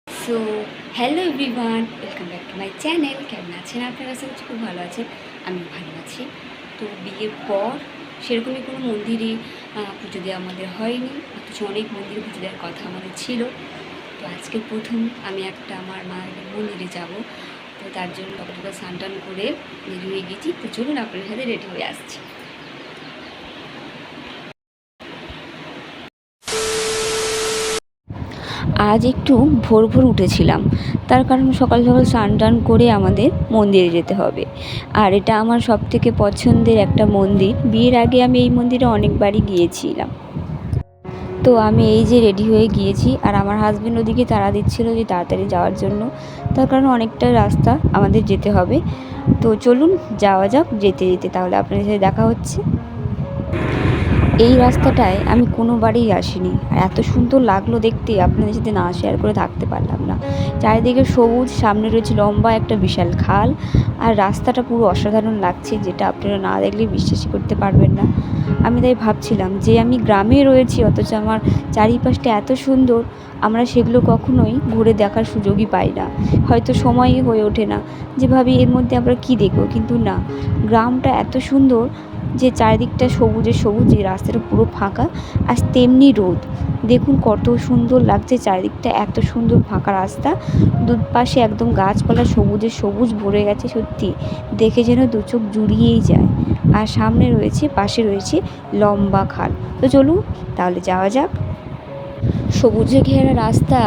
So hello everyone, welcome back to my channel. কেমন আছেন আপনারা? আশা করছি খুব ভালো আছেন। আমি ভালো আছি। তো বিয়ের পর সেরকমই কোনো মন্দিরে পুজো দেওয়া আমাদের হয়নি, অথচ অনেক মন্দিরে পুজো দেওয়ার কথা আমাদের ছিল। তো আজকে প্রথম আমি একটা আমার মায়ের মন্দিরে যাব। তো তার জন্য সকাল স্নান টান করে রেডি হয়ে গেছি। তো চলুন আপনার সাথে রেডি হয়ে আসছি। আজ একটু ভোর ভোর উঠেছিলাম, তার কারণ সকাল সকাল স্নান টান করে আমাদের মন্দিরে যেতে হবে। আর এটা আমার সবথেকে পছন্দের একটা মন্দির। বিয়ের আগে আমি এই মন্দিরে অনেকবারই গিয়েছিলাম। তো আমি এই যে রেডি হয়ে গিয়েছি, আর আমার হাজব্যান্ড ওদিকে তাড়া দিচ্ছিল যে তাড়াতাড়ি যাওয়ার জন্য, তার কারণ অনেকটা রাস্তা আমাদের যেতে হবে। তো চলুন যাওয়া যাক। যেতে যেতে তাহলে আপনাদের সাথে দেখা হচ্ছে। এই রাস্তাটায় আমি কোনোবারই আসিনি, আর এত সুন্দর লাগলো দেখতে, আপনাদের সাথে না শেয়ার করে থাকতে পারলাম না। চারিদিকে সবুজ, সামনে রয়েছে লম্বা একটা বিশাল খাল, আর রাস্তাটা পুরো অসাধারণ লাগছে, যেটা আপনারা না দেখলে বিশ্বাসই করতে পারবেন না। আমি তাই ভাবছিলাম যে আমি গ্রামে রয়েছি, অথচ আমার চারিপাশটা এত সুন্দর, আমরা সেগুলো কখনোই ঘুরে দেখার সুযোগই পাই না। হয়তো সময়ই হয়ে ওঠে না, যে ভাবি এর মধ্যে আমরা কী দেখব, কিন্তু না, গ্রামটা এত সুন্দর যে চারিদিকটা সবুজে সবুজ, এই রাস্তাটা পুরো ফাঁকা, আর তেমনি রোদ। দেখুন কত সুন্দর লাগছে চারিদিকটা, এত সুন্দর ফাঁকা রাস্তা, দুপাশে একদম গাছপালা সবুজে সবুজ ভরে গেছে। সত্যি দেখে যেন দু চোখ জুড়িয়েই যায়। আর সামনে রয়েছে, পাশে রয়েছে লম্বা খাল। তো চলুন তাহলে যাওয়া যাক। সবুজে ঘেরা রাস্তা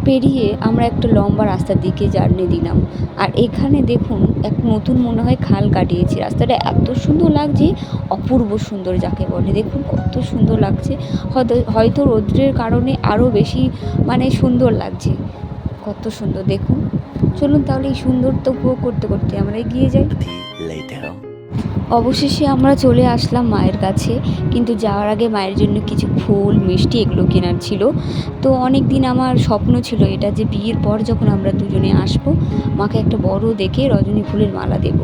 পেরিয়ে আমরা একটা লম্বা রাস্তার দিকে জার্নি দিলাম। আর এখানে দেখুন এক নতুন মনে হয় খাল কাটিয়েছে। রাস্তাটা এত সুন্দর লাগছে, অপূর্ব সুন্দর যাকে বলে। দেখুন কত সুন্দর লাগছে, হয়তো রৌদ্রের কারণে আরও বেশি সুন্দর লাগছে। কত সুন্দর দেখুন। চলুন তাহলে এই সুন্দরতা উপভোগ করতে করতে আমরা এগিয়ে যাই। অবশেষে আমরা চলে আসলাম মায়ের কাছে, কিন্তু যাওয়ার আগে মায়ের জন্য কিছু ফুল মিষ্টি এগুলো কেনার ছিল। তো অনেক দিন আমার স্বপ্ন ছিল এটা, যে বিয়ের পর যখন আমরা দুজনে আসবো, মাকে একটা বড় দেখে রজনী ফুলের মালা দেব।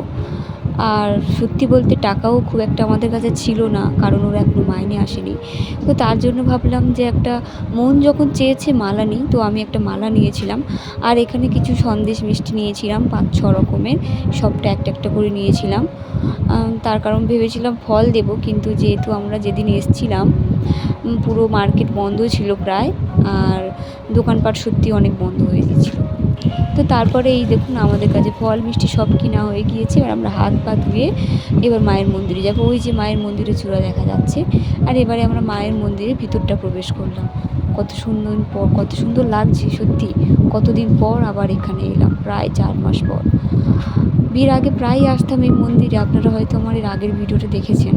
আর সত্যি বলতে টাকাও খুব একটা আমাদের কাছে ছিল না, কারণ ওরা এখনও মাইনে আসেনি। তো তার জন্য ভাবলাম যে একটা, মন যখন চেয়েছে মালা নিই, তো আমি একটা মালা নিয়েছিলাম। আর এখানে কিছু সন্দেশ মিষ্টি নিয়েছিলাম 5-6 রকমের, সবটা একটা একটা করে নিয়েছিলাম। তার কারণ ভেবেছিলাম ফল দেব, কিন্তু যেহেতু আমরা যেদিন এসেছিলাম পুরো মার্কেট বন্ধ ছিল প্রায়, আর দোকানপাট সত্যি অনেক বন্ধ হয়ে গিয়েছিলো। তো তারপরে এই দেখুন আমাদের কাছে ফল মিষ্টি সব কিনা হয়ে গিয়েছে। এবার আমরা হাত পা ধুয়ে এবার মায়ের মন্দিরে যাবো। ওই যে মায়ের মন্দিরে চূড়া দেখা যাচ্ছে। আর এবারে আমরা মায়ের মন্দিরের ভিতরটা প্রবেশ করলাম। কত সুন্দর লাগছে সত্যি। কতদিন পর আবার এখানে এলাম, প্রায় 4 মাস পর। বিয়ের আগে প্রায়ই আসতাম এই মন্দিরে, আপনারা হয়তো আমার এর আগের ভিডিওটা দেখেছেন।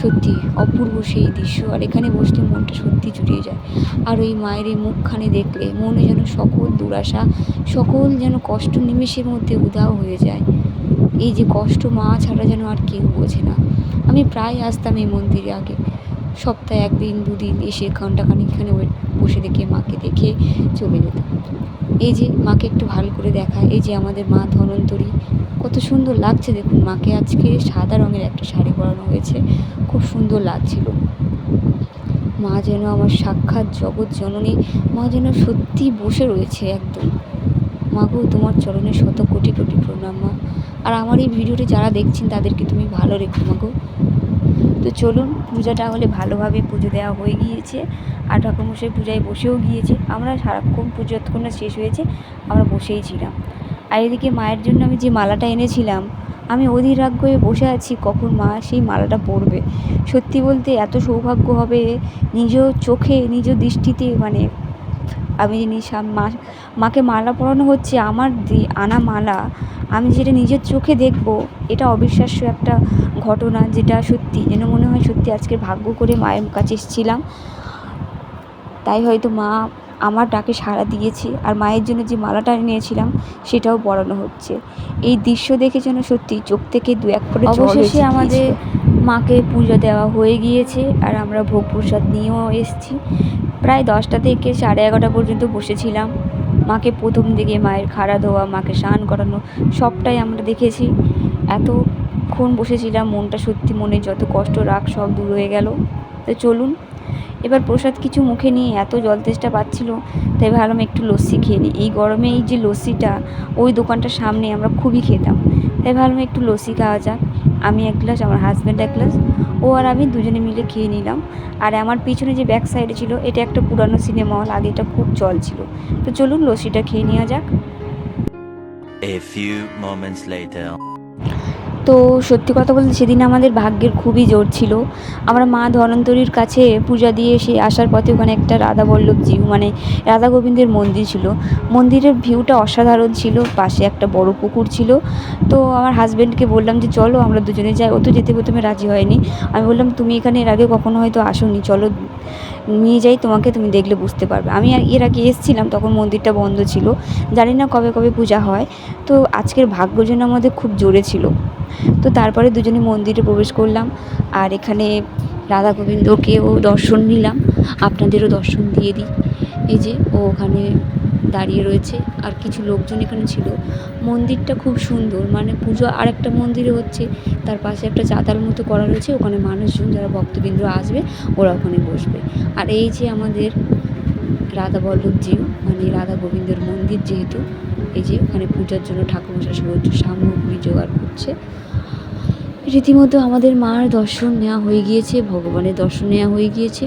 সত্যি অপূর্ব সেই দৃশ্য, আর এখানে বসলে মনটা সত্যি জুড়িয়ে যায়। আর ওই মায়ের এই মুখখানি দেখলে মনে যেন সকল দুরাশা, সকল যেন কষ্ট নিমেষের মধ্যে উধাও হয়ে যায়। এই যে কষ্ট, মা ছাড়া যেন আর কেউ বোঝে না। আমি প্রায় আসতাম এই মন্দিরে আগে, সপ্তাহে 1-2 দিন এসে ঘন্টাখানিক এখানে বসে দেখে মাকে দেখে চলে যেতাম। এই যে মাকে একটু ভালো করে দেখা, এই যে আমাদের মা ধন্বন্তরী, কত সুন্দর লাগছে দেখুন। মাকে আজকে সাদা রঙের একটা শাড়ি পরানো হয়েছে, খুব সুন্দর লাগছিল। মা যেন আমার সাক্ষাৎ জগৎ জননী, মা যেন সত্যি বসে রয়েছে একদম। মা গো, তোমার চরণে শত কোটি কোটি প্রণাম মা। আর আমার এই ভিডিওটি যারা দেখছেন তাদেরকে তুমি ভালো রেখো মা গো। তো চলুন, পূজাটা হলে ভালোভাবে পুজো দেওয়া হয়ে গিয়েছে, আর ঠাকুরমশাই পূজায় বসেও গিয়েছে। আমরা সারাক্ষণ পুজো যতক্ষণ না শেষ হয়েছে আমরা বসেই ছিলাম। আর এদিকে মায়ের জন্য আমি যে মালাটা এনেছিলাম, আমি অধীর আগ্রহে বসে আছি কখন মা সেই মালাটা পরবে। সত্যি বলতে এত সৌভাগ্য হবে নিজ চোখে নিজ দৃষ্টিতে, আমি যিনি মাকে মালা পরানো হচ্ছে, আমার আনা মালা আমি যেটা নিজের চোখে দেখব, এটা অবিশ্বাস্য একটা ঘটনা, যেটা সত্যি যেন মনে হয় সত্যি আজকে ভাগ্য করে মায়ের কাছে এসেছিলাম, তাই হয়তো মা আমার ডাকে সাড়া দিয়েছে। আর মায়ের জন্য যে মালাটা নিয়েছিলাম সেটাও পরানো হচ্ছে। এই দৃশ্য দেখে যেন সত্যি চোখ থেকে 2-1 ফোঁটা জল এসে গিয়েছিল। অবশেষে আমাদের মাকে পুজো দেওয়া হয়ে গিয়েছে, আর আমরা ভোগ প্রসাদ নিয়েও এসেছি। প্রায় 10টা থেকে 11:30 পর্যন্ত বসেছিলাম। মাকে প্রথম দিকে মায়ের খাড়া ধোয়া, মাকে স্নান করানো, সবটাই আমরা দেখেছি। এতক্ষণ বসেছিলাম, মনটা সত্যি, মনে যত কষ্ট রাগ সব দূর হয়ে গেল। তো চলুন এবার প্রসাদ কিছু মুখে নিয়ে এত জল তেষ্টা পাচ্ছিল, তাই ভাবলাম একটু লস্যি খেয়ে নিই। এই গরমে এই যে লস্যিটা ওই দোকানটার সামনে আমরা খুবই খেতাম, তাই ভাবলাম একটু লস্যি খাওয়া যাক। আমি এক গ্লাস, আমার হাজব্যান্ড এক গ্লাস, ও আর আমি দুজনে মিলে খেয়ে নিলাম। আর আমার পিছনে যে ব্যাক সাইডে ছিল এটা একটা পুরানো সিনেমা হল, আগে এটা খুব চলছিল। তো চলুন লস্যিটা খেয়ে নেওয়া যাক। A few moments later. তো সত্যি কথা বলতে সেদিন আমাদের ভাগ্যের খুবই জোর ছিল। আমরা মা ধন্বন্তরীর কাছে পূজা দিয়ে এসে আসার পথে ওখানে একটা রাধা বল্লভজিউ মানে রাধা গোবিন্দের মন্দির ছিল। মন্দিরের ভিউটা অসাধারণ ছিল, পাশে একটা বড় পুকুর ছিল। তো আমার হাজব্যান্ডকে বললাম যে চলো আমরা দুজনে যাই। ও তো যেতে প্রথমে রাজি হয়নি। আমি বললাম তুমি এখানে এর আগে কখনো হয়তো আসোনি, চলো নিয়ে যাই তোমাকে, তুমি দেখলে বুঝতে পারবে। আমি এর আগে এসেছিলাম, তখন মন্দিরটা বন্ধ ছিল, জানি না কবে কবে পূজা হয়। তো আজকের ভাগ্য যেন আমাদের খুব জোরে ছিল। তো তারপরে দুজনে মন্দিরে প্রবেশ করলাম, আর এখানে রাধা গোবিন্দকেও দর্শন নিলাম। আপনাদেরও দর্শন দিয়ে দিই। এই যে ও ওখানে দাঁড়িয়ে রয়েছে, আর কিছু লোকজন এখানে ছিল। মন্দিরটা খুব সুন্দর, মানে পুজো আরেকটা মন্দিরে হচ্ছে, তার পাশে একটা চাতাল মতো করা রয়েছে, ওখানে মানুষজন যারা ভক্তবৃন্দ আসবে ওরা ওখানে বসবে। আর এই যে আমাদের রাধা বল্লভজিউ মানে রাধা গোবিন্দের মন্দির, যেহেতু এই যে ওখানে পূজার জন্য ঠাকুরমশাই সমস্ত সামগ্রী জোগাড় করছে। রীতিমতো আমাদের মার দর্শন নেওয়া হয়ে গিয়েছে, ভগবানের দর্শন নেওয়া হয়ে গিয়েছে।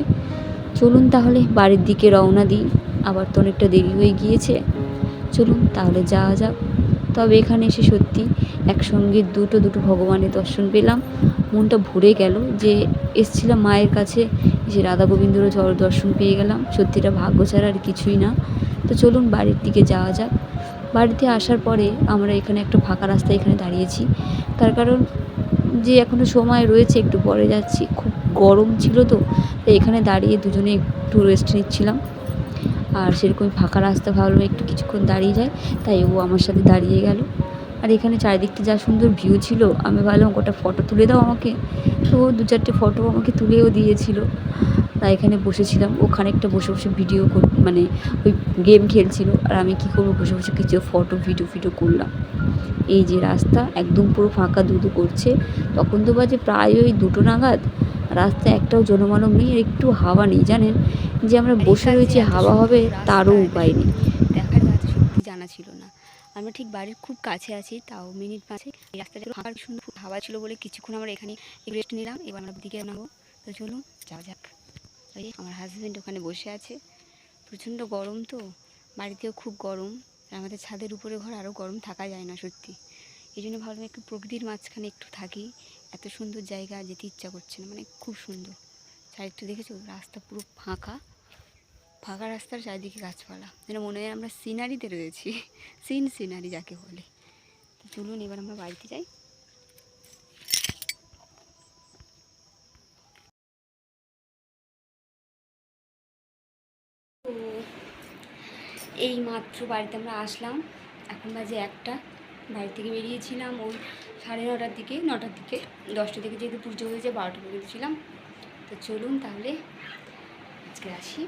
চলুন তাহলে বাড়ির দিকে রওনা দিই, আবার তো অনেকটা দেরি হয়ে গিয়েছে। চলুন তাহলে যাওয়া যাক। তবে এখানে এসে সত্যি একসঙ্গে দুটো ভগবানের দর্শন পেলাম, মনটা ভরে গেল যে এসছিলাম মায়ের কাছে, যে রাধা গোবিন্দরও দর্শন পেয়ে গেলাম। সত্যিটা ভাগ্য ছাড়া আর কিছুই না। তো চলুন বাড়ির দিকে যাওয়া যাক। বাড়িতে আসার পরে আমরা এখানে একটা ফাঁকা রাস্তায় এখানে দাঁড়িয়েছি, তার কারণ যে এখনও সময় রয়েছে, একটু পরে যাচ্ছি। খুব গরম ছিল তো, তাই এখানে দাঁড়িয়ে দুজনে একটু রেস্ট নিচ্ছিলাম। আর সেরকমই ফাঁকা রাস্তা, ভাবলাম একটু কিছুক্ষণ দাঁড়িয়ে যায়, তাই ও আমার সাথে দাঁড়িয়ে গেল। আর এখানে চারিদিকটা যা সুন্দর ভিউ ছিল, আমি ভাবলাম গোটা ফটো তুলে দাও আমাকে। তো ও 2-4টে ফটো আমাকে তুলেও দিয়েছিল। তাই এখানে বসেছিলাম, ও খানিকটা বসে বসে ভিডিও মানে ওই গেম খেলছিল, আর আমি কী করবো, বসে বসে কিছু ফটো ভিডিও করলাম। এই যে রাস্তা একদম পুরো ফাঁকা ধুধু করছে, তখন তো বাজে প্রায় ওই 2টো নাগাদ। রাস্তায় একটাও জনমানব নেই, আর একটু হাওয়া নেই। জানেন যে আমরা বসে রয়েছি, হাওয়া হবে তারও উপায় নেই। দেখার কথা সত্যি জানা ছিল না। আমরা ঠিক বাড়ির খুব কাছে আছি, তাও মিনিট 5 এই রাস্তাটা ফাঁকা, সুন্দর হাওয়া ছিল বলে কিছুক্ষণ আমরা এখানে রেস্ট নিলাম। এবার আমরা দিকে নামবো। তো চলুন যাওয়া যাক। ওই আমার হাজব্যান্ড ওখানে বসে আছে। প্রচণ্ড গরম তো, বাড়িতেও খুব গরম, আর আমাদের ছাদের উপরে ঘর, আরও গরম থাকা যায় না সত্যি। এই জন্য ভাবলাম একটু প্রকৃতির মাঝখানে একটু থাকি। এত সুন্দর জায়গা, যেতে ইচ্ছা করছে না, মানে খুব সুন্দর। চারিদিকটা দেখেছো, রাস্তা পুরো ফাঁকা, ফাঁকা রাস্তার চারিদিকে গাছপালা, যেন মনে হয় আমরা সিনারিতে রয়েছি। সিনারি যাকে বলে। তো চলুন এবার আমরা বাড়িতে যাই। তো এই মাত্র বাড়িতে আমরা আসলাম, এখন বাজে 1টা। বাড়ি থেকে বেরিয়েছিলাম ওই 9:30টার দিকে, 9টার দিকে। 10টার দিকে যেহেতু পুজো হয়েছে, 12টা পর্যন্ত ছিলাম। তো চলুন তাহলে আজকে আসি।